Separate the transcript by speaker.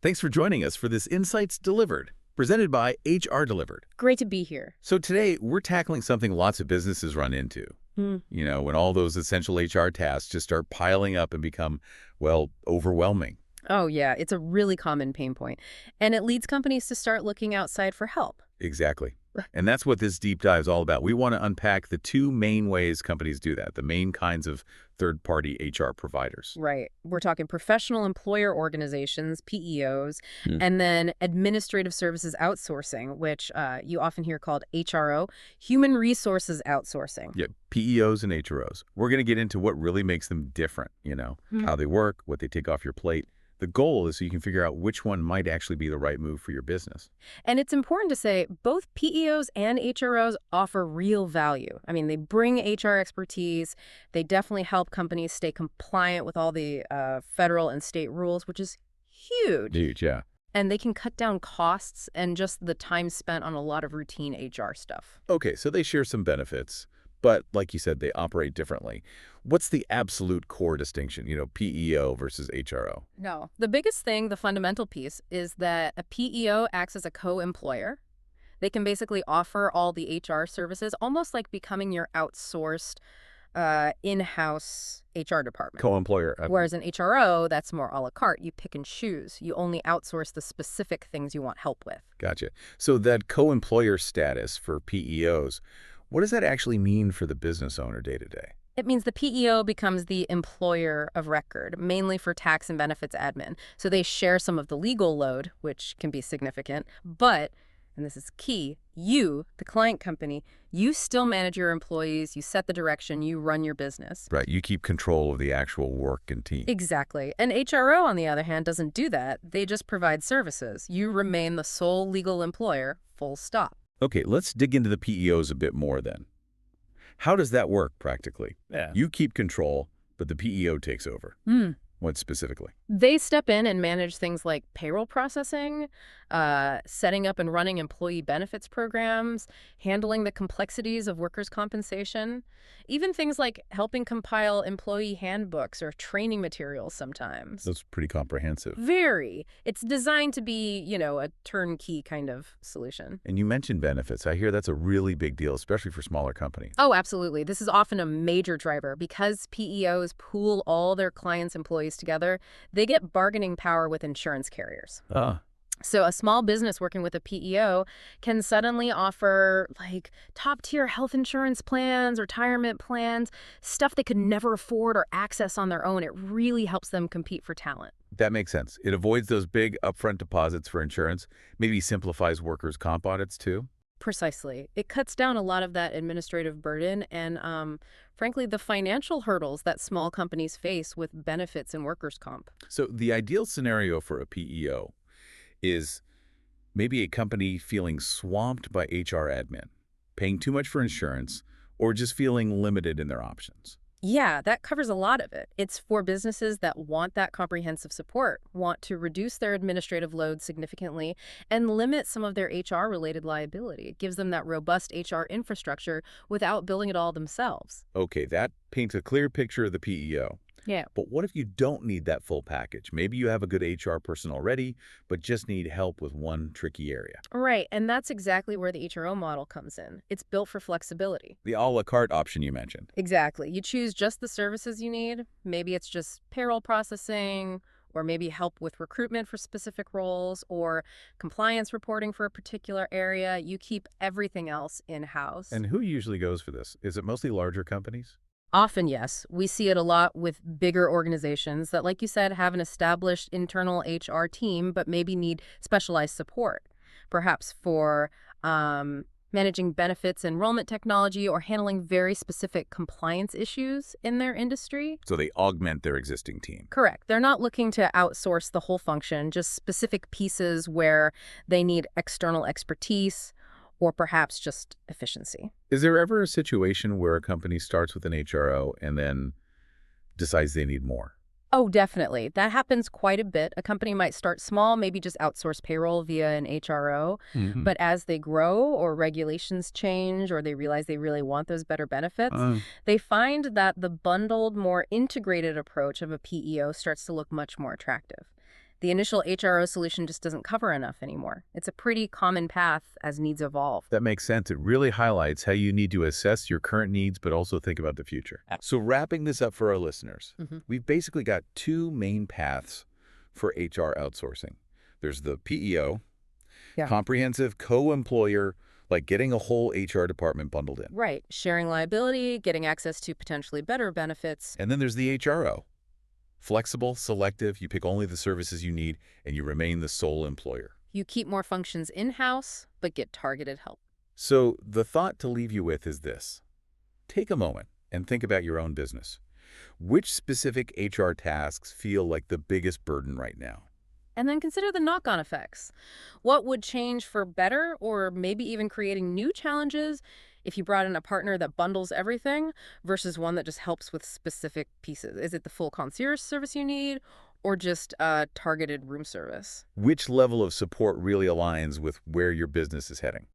Speaker 1: Thanks for joining us for this Insights Delivered, presented by HRDelivered.
Speaker 2: Great to be here.
Speaker 1: So today, we're tackling something lots of businesses run into. When all those essential HR tasks just start piling up and become, well, overwhelming.
Speaker 2: Oh, yeah, it's a really common pain point. And it leads companies to start looking outside for help.
Speaker 1: Exactly. And that's what this deep dive is all about. We want to unpack the two main ways companies do that, the main kinds of third-party HR providers.
Speaker 2: Right. We're talking professional employer organizations, PEOs, and then administrative services outsourcing, which you often hear called HRO, Human Resources Outsourcing.
Speaker 1: Yeah, PEOs and HROs. We're going to get into what really makes them different, how they work, what they take off your plate. The goal is so you can figure out which one might actually be the right move for your business.
Speaker 2: And it's important to say both PEOs and HROs offer real value. I mean, they bring HR expertise. They definitely help companies stay compliant with all the federal and state rules, which is huge.
Speaker 1: Huge, yeah.
Speaker 2: And they can cut down costs and just the time spent on a lot of routine HR stuff.
Speaker 1: Okay, so they share some benefits, but like you said, they operate differently. What's the absolute core distinction, PEO versus HRO?
Speaker 2: No. The biggest thing, the fundamental piece, is that a PEO acts as a co-employer. They can basically offer all the HR services, almost like becoming your outsourced in-house HR department.
Speaker 1: Co-employer.
Speaker 2: Whereas an HRO, that's more a la carte. You pick and choose. You only outsource the specific things you want help with.
Speaker 1: Gotcha. So that co-employer status for PEOs, what does that actually mean for the business owner day to day?
Speaker 2: It means the PEO becomes the employer of record, mainly for tax and benefits admin. So they share some of the legal load, which can be significant. But, and this is key, you, the client company, you still manage your employees, you set the direction, you run your business.
Speaker 1: Right. You keep control of the actual work and team.
Speaker 2: Exactly. An HRO, on the other hand, doesn't do that. They just provide services. You remain the sole legal employer, full stop.
Speaker 1: Okay, let's dig into the PEOs a bit more then. How does that work practically?
Speaker 3: Yeah.
Speaker 1: You keep control, but the PEO takes over. What specifically?
Speaker 2: They step in and manage things like payroll processing, setting up and running employee benefits programs, handling the complexities of workers' compensation, even things like helping compile employee handbooks or training materials sometimes.
Speaker 1: That's pretty comprehensive.
Speaker 2: Very. It's designed to be, a turnkey kind of solution.
Speaker 1: And you mentioned benefits. I hear that's a really big deal, especially for smaller companies.
Speaker 2: Oh, absolutely. This is often a major driver because PEOs pool all their clients' employees together. They get bargaining power with insurance carriers. So a small business working with a PEO can suddenly offer top-tier health insurance plans, retirement plans, stuff they could never afford or access on their own. It really helps them compete for talent.
Speaker 1: That makes sense. It avoids those big upfront deposits for insurance, maybe simplifies workers' comp audits too.
Speaker 2: Precisely. It cuts down a lot of that administrative burden and, frankly, the financial hurdles that small companies face with benefits and workers' comp.
Speaker 1: So the ideal scenario for a PEO is maybe a company feeling swamped by HR admin, paying too much for insurance, or just feeling limited in their options.
Speaker 2: Yeah, that covers a lot of it. It's for businesses that want that comprehensive support, want to reduce their administrative load significantly, and limit some of their HR-related liability. It gives them that robust HR infrastructure without building it all themselves.
Speaker 1: Okay, that paints a clear picture of the PEO.
Speaker 2: Yeah.
Speaker 1: But what if you don't need that full package? Maybe you have a good HR person already, but just need help with one tricky area.
Speaker 2: Right, and that's exactly where the HRO model comes in. It's built for flexibility.
Speaker 1: The a la carte option you mentioned.
Speaker 2: Exactly. You choose just the services you need. Maybe it's just payroll processing, or maybe help with recruitment for specific roles, or compliance reporting for a particular area. You keep everything else in-house.
Speaker 1: And who usually goes for this? Is it mostly larger companies?
Speaker 2: Often, yes. We see it a lot with bigger organizations that, like you said, have an established internal HR team, but maybe need specialized support, perhaps for managing benefits enrollment technology or handling very specific compliance issues in their industry.
Speaker 1: So they augment their existing team.
Speaker 2: Correct. They're not looking to outsource the whole function, just specific pieces where they need external expertise or perhaps just efficiency.
Speaker 1: Is there ever a situation where a company starts with an HRO and then decides they need more?
Speaker 2: Oh, definitely. That happens quite a bit. A company might start small, maybe just outsource payroll via an HRO. But as they grow or regulations change or they realize they really want those better benefits, they find that the bundled, more integrated approach of a PEO starts to look much more attractive. The initial HRO solution just doesn't cover enough anymore. It's a pretty common path as needs evolve.
Speaker 1: That makes sense. It really highlights how you need to assess your current needs, but also think about the future. So wrapping this up for our listeners, we've basically got two main paths for HR outsourcing. There's the PEO, comprehensive co-employer, like getting a whole HR department bundled in.
Speaker 2: Right. Sharing liability, getting access to potentially better benefits.
Speaker 1: And then there's the HRO. Flexible, selective, you pick only the services you need, and you remain the sole employer.
Speaker 2: You keep more functions in-house, but get targeted help.
Speaker 1: So the thought to leave you with is this. Take a moment and think about your own business. Which specific HR tasks feel like the biggest burden right now?
Speaker 2: And then consider the knock-on effects. What would change for better, or maybe even creating new challenges if you brought in a partner that bundles everything versus one that just helps with specific pieces? Is it the full concierge service you need, or just a targeted room service?
Speaker 1: Which level of support really aligns with where your business is heading?